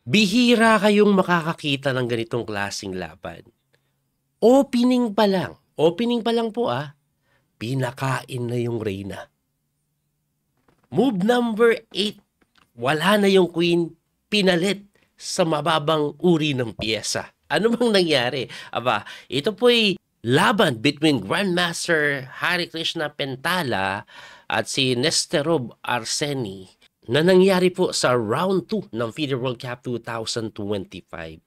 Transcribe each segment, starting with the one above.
Bihira kayong makakakita ng ganitong klaseng laban. Opening pa lang po pinakain na yung reyna. Move number 8, wala na yung queen, pinalit sa mababang uri ng piyesa. Ano bang nangyari? Ito po'y laban between Grandmaster Hari Krishna Pentala at si Nesterov Arseny na nangyari po sa round 2 ng FIDE World Cup 2025.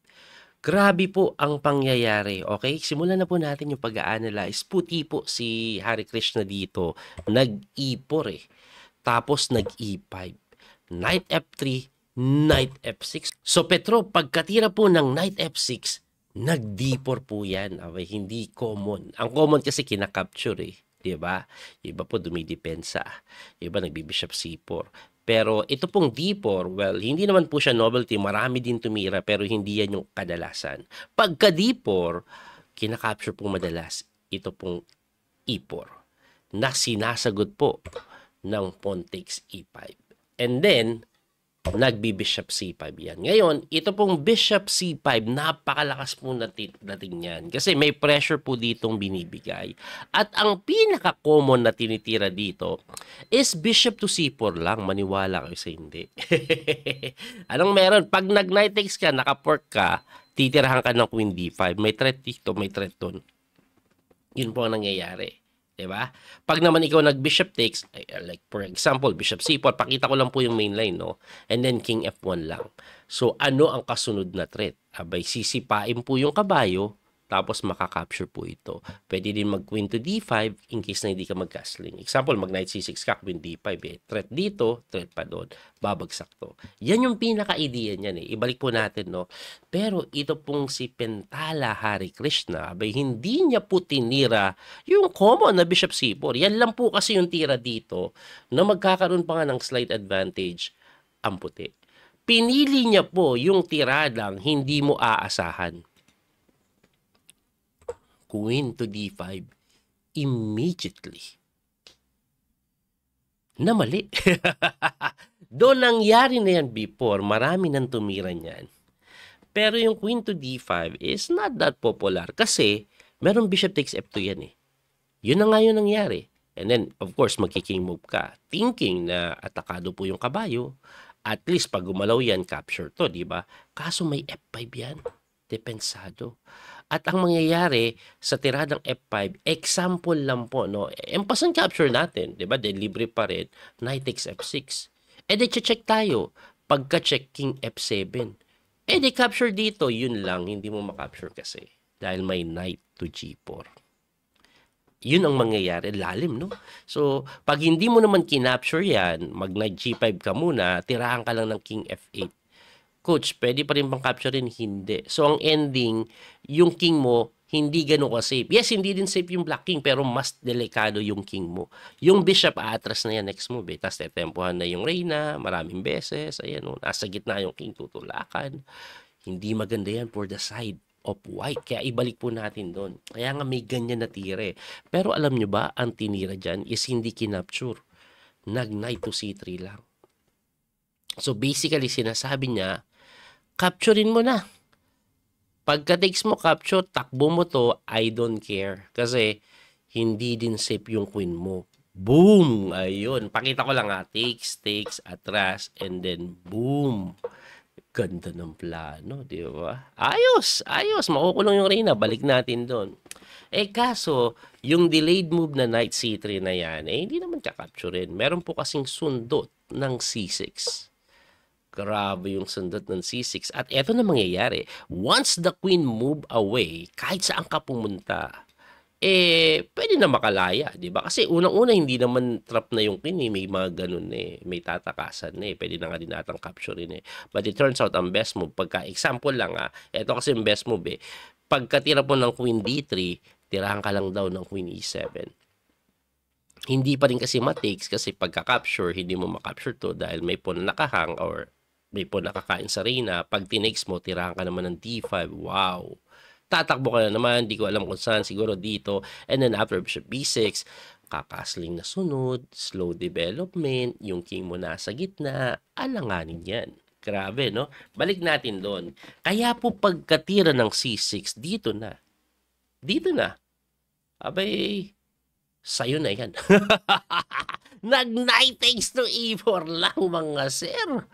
Grabe po ang pangyayari. Okay, simulan na po natin yung pag-a-analyze. Puti po si Hari Krishna dito. Nag-E4 Tapos nag-E5. Knight F3, Knight F6. So Petro, pagkatira po ng Knight F6, nag-D4 po yan. Hindi common. Ang common kasi kinakapture Diba? Iba po dumidepensa. Iba nagbi-bishop C4. Pero ito pong D4, well, hindi naman po siya novelty. Marami din tumira pero hindi yan yung kadalasan. Pagka D4, kinakapture po madalas ito pong E4 na sinasagot po ng pawn takes E5. And then, nagbi-bishop C5 yan. Ngayon, ito pong bishop C5, napakalakas po natin yan. Kasi may pressure po ditong binibigay. At ang pinaka-common na tinitira dito is bishop to C4 lang. Maniwala kayo sa hindi. Anong meron? Pag nag-knight takes ka, naka-fork ka, titirahan ka ng queen D5. May threat dito, may threat dun. Yun po ang nangyayari. Diba? Pag naman ikaw nag-bishop takes, like for example, bishop c4, pakita ko lang po yung main line, no? And then king f1 lang. So, ano ang kasunod na threat? Sisipain po yung kabayo, tapos makakapture po ito. Pwede din mag-queen to d5 in case na hindi ka mag-castling. Example, mag-knight c6 ka, queen d5 Threat dito, threat pa doon. Babagsak to. Yan yung pinaka-idea niyan Ibalik po natin, no? Pero ito pong si Pentala Hari Krishna, hindi niya po tinira yung common na bishop c4. Yan lang po kasi yung tira dito na magkakaroon pa nga ng slight advantage ang puti. Pinili niya po yung tiradang hindi mo aasahan. Queen to d5 immediately. Na mali. Doon nangyari na yan before, marami nang tumira niyan. Pero yung queen to d5 is not that popular kasi meron bishop takes f2 yan Yun na nga yung nangyari. And then, of course, magki-king move ka. Thinking na atakado po yung kabayo. At least pag gumalaw yan, capture to, di ba? Kaso may f5 yan. Depensado. At ang mangyayari sa tiradang F5, example lang po, no? Empasan capture natin, di ba? Then libre pa rin, knight takes F6. Check tayo. Pagka-check king F7. Capture dito, yun lang, hindi mo makapture kasi. Dahil may knight to G4. Yun ang mangyayari, lalim, no? So, pag hindi mo naman kinapture yan, mag-knight G5 ka muna, tirahan ka lang ng king F8. Coach, pwede pa rin bang capturein? Hindi. So, ang ending, yung king mo, hindi ganun ka-safe. Yes, hindi din safe yung black king, pero mas delikado yung king mo. Yung bishop, atras na yan next move. Tapos, tetempohan na yung reyna, maraming beses. Ayan, nasa gitna yung king, tutulakan. Hindi maganda yan for the side of white. Kaya ibalik po natin doon. Kaya nga may ganyan na tire. Pero alam nyo ba, ang tinira dyan is hindi kinapture. Nag-knight to c3 lang. So, basically, sinasabi niya, capturein mo na. Pagka-takes mo capture, takbo mo to, I don't care. Kasi, hindi din safe yung queen mo. Boom! Ayun. Pakita ko lang takes, atras, and then boom. Ganda ng plano, di ba? Ayos! Makukulong yung reyna. Balik natin doon. Kaso, yung delayed move na knight c3 na yan, hindi naman kakapturein. Meron po kasing sundot ng c6. Grabe yung sundot ng C6. At eto na mangyayari. Once the queen move away, kahit saan ka pumunta, pwede na makalaya, di ba? Kasi unang-una, hindi naman trap na yung queen May mga ganun May tatakasan Pwede na nga din natang capturein But it turns out, ang best move, pagka example lang eto kasi yung best move Pagkatira po ng queen D3, tirahan ka lang daw ng queen E7. Hindi pa rin kasi matakes kasi pagka-capture, hindi mo makapture to dahil may pawn nakahang or may pawn nakakain sa reyna. Pag tinakes mo, tirahan ka naman ng d5. Wow! Tatakbo ka na naman, di ko alam kung saan, siguro dito. And then after bishop b6, kakasling na sunod, slow development, yung king mo nasa gitna, alanganin yan. Grabe, no? Balik natin doon. Kaya po pagkatira ng C6, dito na. Dito na. Abay, sa'yo na yan. Nag-knight takes to E4 lang, mga sir.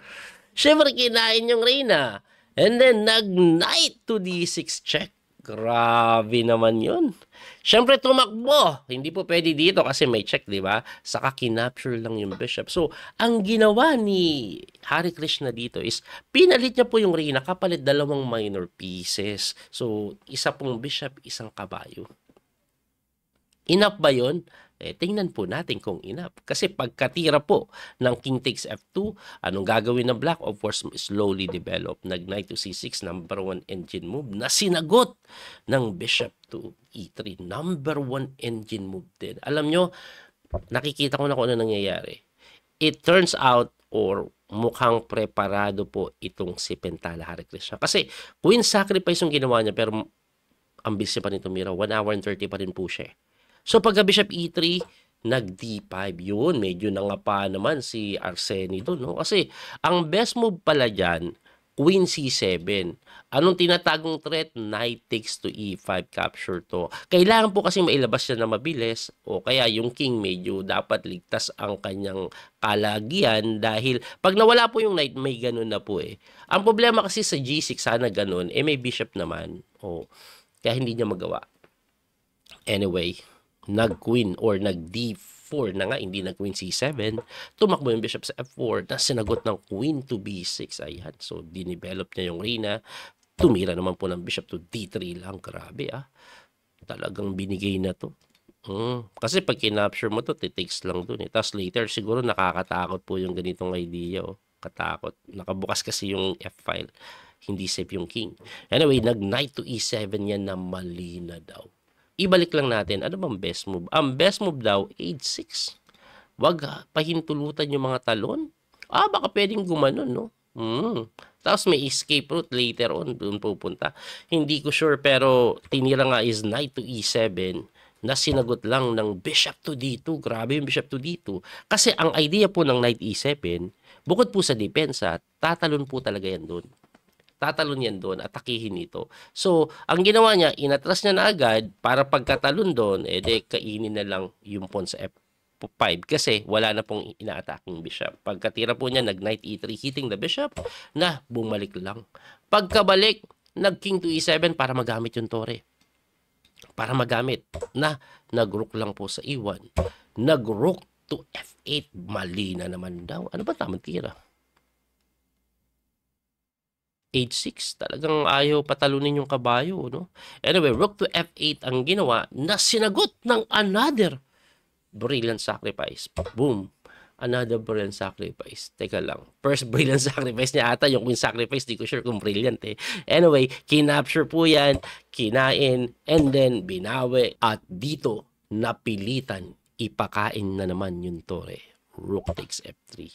Siyempre, kinain yung Reyna. And then, nag-knight to D6 check. Grabe naman yun. Siyempre, tumakbo. Hindi po pwede dito kasi may check, di ba? Saka kinapture lang yung bishop. So, ang ginawa ni Hare Krishna dito is, pinalit niya po yung Reyna kapalit dalawang minor pieces. So, isa pong bishop, isang kabayo. Enough ba yun? Tingnan po natin kung enough. Kasi pagkatira po ng king takes f2, anong gagawin ng black? Of course, slowly develop. Nag-knight to c6, number 1 engine move na sinagot ng bishop to e3. Number 1 engine move din. Alam nyo, nakikita ko na kung ano nangyayari. It turns out, or mukhang preparado po itong si Pentala Hare Krishna. Kasi queen sacrifice yung ginawa niya, pero ang bilis pa rin tumira. 1 hour and 30 pa rin po siya. So, pagka bishop e3, nag-d5 yun. Medyo nangapa naman si Arseny doon, no? Kasi, ang best move pala dyan, queen c7. Anong tinatagong threat? Knight takes to e5, capture to. Kailangan po kasi mailabas siya na mabilis, o kaya yung king medyo dapat ligtas ang kanyang kalagyan dahil pag nawala po yung knight, may ganun na po eh. Ang problema kasi sa g6, sana ganun, may bishop naman. Kaya hindi niya magawa. Anyway, nag-queen or nag-d4 na nga, hindi nag-queen c7, tumakbo yung bishop sa f4, na sinagot ng queen to b6. Ayan, so dinevelop niya yung Reyna, tumira naman po ng bishop to d3 lang. Grabe talagang binigay na to. Kasi pag kinapture mo to, titakes lang dun eh. Tapos later, siguro nakakatakot po yung ganitong idea. Katakot. Nakabukas kasi yung f-file. Hindi safe yung king. Anyway, nag-knight to e7 yan na mali na daw. Ibalik lang natin, ano bang best move? Ang best move daw, h6. Wag pahintulutan yung mga talon. Baka pwedeng gumanon, no? Tapos may escape route later on, doon pupunta. Hindi ko sure, pero tinira nga is knight to e7 na sinagot lang ng bishop to d2. Grabe yung bishop to d2. Kasi ang idea po ng knight e7, bukod po sa depensa, tatalon po talaga yan doon. Tatalon yan doon, atakihin ito. So, ang ginawa niya, inatras niya na agad para pagkatalon doon, kainin na lang yung pawn sa f5 kasi wala na pong ina-attacking bishop. Pagkatira po niya, nag-knight e3 hitting the bishop, na bumalik lang. Pagkabalik, nag-king to e7 para magamit yung tore. Para magamit na nag-rook lang po sa e1. Nag-rook to f8, mali na naman daw. Ano ba tamang tira? h6, talagang ayaw patalunin yung kabayo, no? Anyway, rook to f8 ang ginawa na sinagot ng another brilliant sacrifice. Boom! Another brilliant sacrifice. Teka lang. First brilliant sacrifice niya ata, yung queen sacrifice, di ko sure kung brilliant eh. Anyway, kinapture po yan, kinain, and then binawi. At dito, napilitan, ipakain na naman yung tore. Rook takes f3.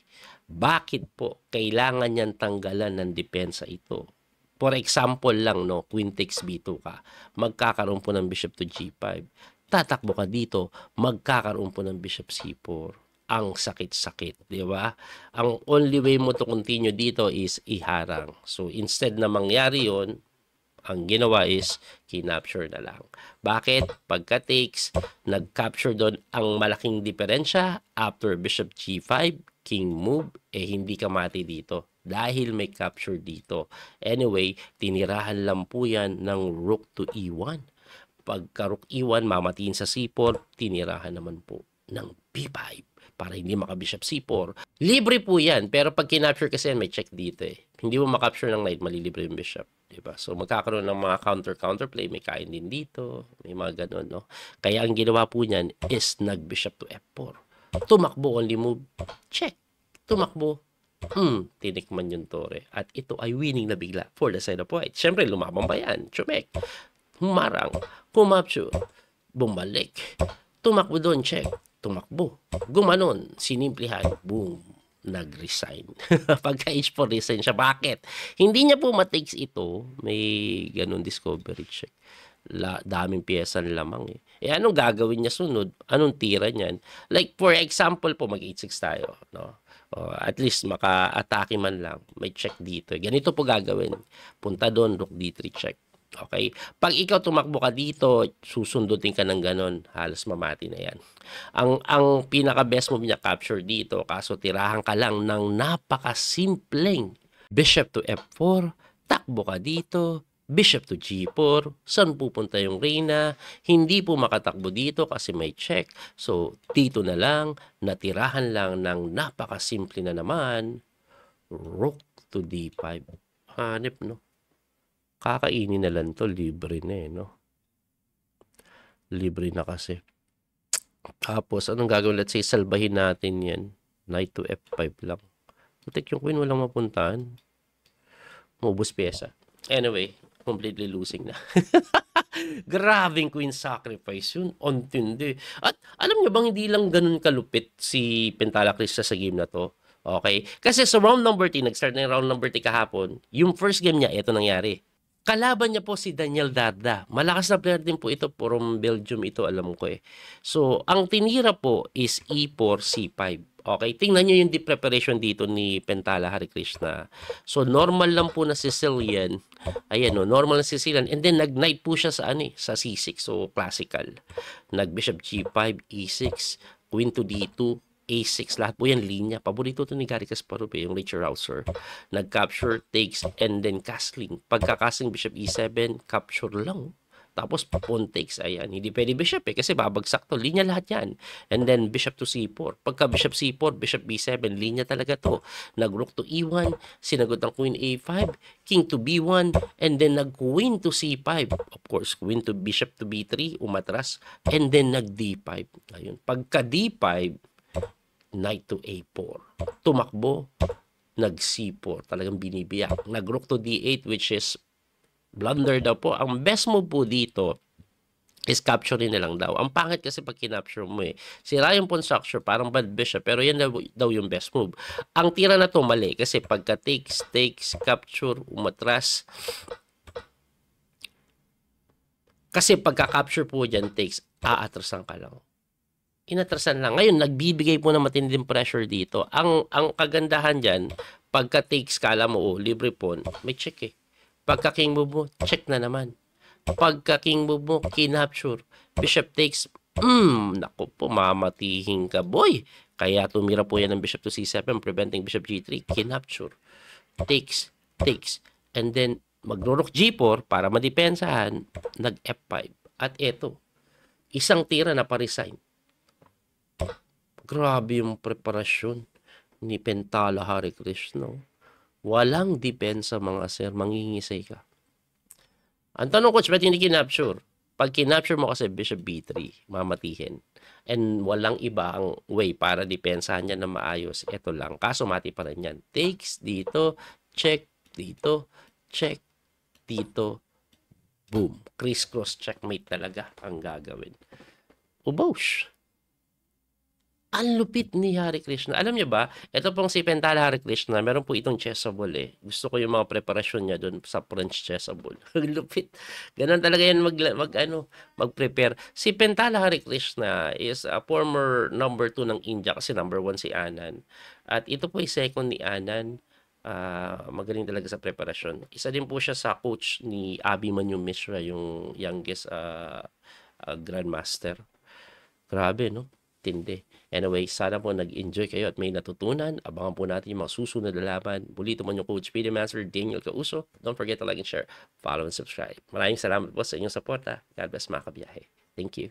Bakit po kailangan niyang tanggalan ng depensa ito? For example lang, no, queen takes b2 ka, magkakaroon po ng bishop to g5. Tatakbo ka dito, magkakaroon po ng bishop c4. Ang sakit-sakit, di ba? Ang only way mo to continue dito is iharang. So instead na mangyari yon, ang ginawa is kinapture na lang. Bakit? Pagka takes, nag-capture doon ang malaking diferensya after bishop g5, king move, hindi ka mati dito dahil may capture dito. Anyway, tinirahan lang po yan ng rook to e1. Pagka rook e1, mamatiin sa c4, tinirahan naman po ng b5 para hindi maka-bishop c4. Libre po yan, pero pag kinapture kasi yan, may check dito eh. Hindi mo makapture ng knight, malilibre yung bishop. Diba? So, magkakaroon ng mga counter-counterplay, may kain din dito, may mga ganun, no? Kaya ang ginawa po niyan is nag-bishop to f4. Tumakbo, only move, check. Tumakbo, tinikman yung tore. At ito ay winning na bigla for the side of white. Siyempre, lumabang pa yan, chumek. Humarang, kumapture, bumalik. Tumakbo doon, check. Tumakbo, gumanon, sinimplihan, boom, nag-resign. Pagka h4 resign siya. Bakit? Hindi niya po matakes ito. May ganun discovery check. Daming pyesa lamang eh. Anong gagawin niya sunod? Anong tira niyan? Like for example po, mag-h6 tayo. No? At least maka-atake man lang. May check dito. Ganito po gagawin. Punta doon, rook d3 check. Okay? Pag ikaw tumakbo ka dito, susundutin ka ng ganon, halos mamati na yan. Ang pinaka-best move niya, capture dito, kaso tirahan ka lang ng napakasimpleng bishop to f4, takbo ka dito, bishop to g4, saan pupunta yung reyna? Hindi po makatakbo dito kasi may check. So, dito na lang, natirahan lang ng napakasimple na naman, rook to d5. Hanip, no? Kakainin na lang to, libre na no? Libre na kasi. Tapos, anong gagawin? Let's say, salbahin natin yan. Knight to f5 lang. Putik yung queen, walang mapuntahan. Mubos pyesa. Anyway, completely losing na. Grabing queen sacrifice yun. Ontindi. At alam nyo bang hindi lang ganun kalupit si Pentala Krista sa game na to? Okay? Kasi sa round number 3, nag-start na yung round number 3 kahapon, yung first game niya, ito nangyari. Kalaban niya po si Daniel Darda. Malakas na player din po ito. From Belgium ito, alam ko eh. So, ang tinira po is E4, C5. Okay, tingnan nyo yung deep preparation dito ni Pentala Harikrishna. So, normal lang po na Sicilian. Ayan o, normal na Sicilian. And then, nag-knight po siya sa, sa C6. So, classical. Nag-bishop G5, E6, Queen to D2, A6, lahat po yan linya. Paborito to ni Garry Kasparov yung Richard Hauser. Nag-capture, takes, and then castling. Pagka-castling, bishop E7, capture lang. Tapos pawn takes, ayan. Hindi pwede bishop kasi babagsak to. Linya lahat yan. And then bishop to C4. Pagka bishop C4, bishop B7, linya talaga to. Nag-rook to E1, sinagot ang queen A5, king to B1, and then nag-queen to C5. Of course, queen to bishop to B3, umatras, and then nag-D5. Ayun. Pagka D5, knight to A4. Tumakbo, nag-C4. Talagang binibiyak. Nag-rook to D8 which is blunder daw po. Ang best move po dito is capturing na lang daw. Ang pangit kasi pag kinapture mo eh. Sira yung pawn structure, parang bad bishop, pero yan daw yung best move. Ang tira na to mali kasi pagka takes, capture, umatras. Kasi pagka-capture po dyan, takes, aatrasan ka lang. Inatrasan lang. Ngayon, nagbibigay po ng matinding pressure dito. Ang kagandahan dyan, pagka takes, kala mo, libre pawn, may check eh. Pagka king move mo, check na naman. Pagka king move mo, kinapture. Bishop takes, naku po, mamatihin ka, boy. Kaya tumira po yan ng bishop to c7, preventing bishop g3, kinapture. Takes, and then, magro-rook g4 para madepensahan, nag-f5. At eto, isang tira na pa-resign. Grabe yung preparasyon ni Pentala Harikrishna. Walang depensa mga sir, mangingisay ka. Ang tanong coach, ba't hindi kinapture? Pag kinapture mo kasi bishop b3, mamatihin. And walang iba ang way para depensahan niya na maayos. Ito lang, kaso mati pa rin yan. Takes dito, check dito, check dito, boom. Criss-cross checkmate talaga ang gagawin. Ubosh! Ang lupit ni Harikrishna. Alam niyo ba, ito pong si Pentala Harikrishna, meron po itong chessable eh. Gusto ko yung mga preparasyon niya doon sa French chessable. Ang lupit. Ganun talaga yan mag-prepare. Si Pentala Harikrishna is a former number 2 ng India kasi number 1 si Anand. At ito po yung second ni Anand. Magaling talaga sa preparasyon. Isa din po siya sa coach ni Abhimanyu Mishra, yung youngest grandmaster. Grabe, no? Tindi. Anyway, sana po nag-enjoy kayo at may natutunan. Abangan po natin yung mga susunod na laban. Muli ito man yung Coach Speedy Master Daniel Causo. Don't forget to like and share, follow and subscribe. Maraming salamat po sa inyong suporta. God bless mga kabiyahe. Thank you.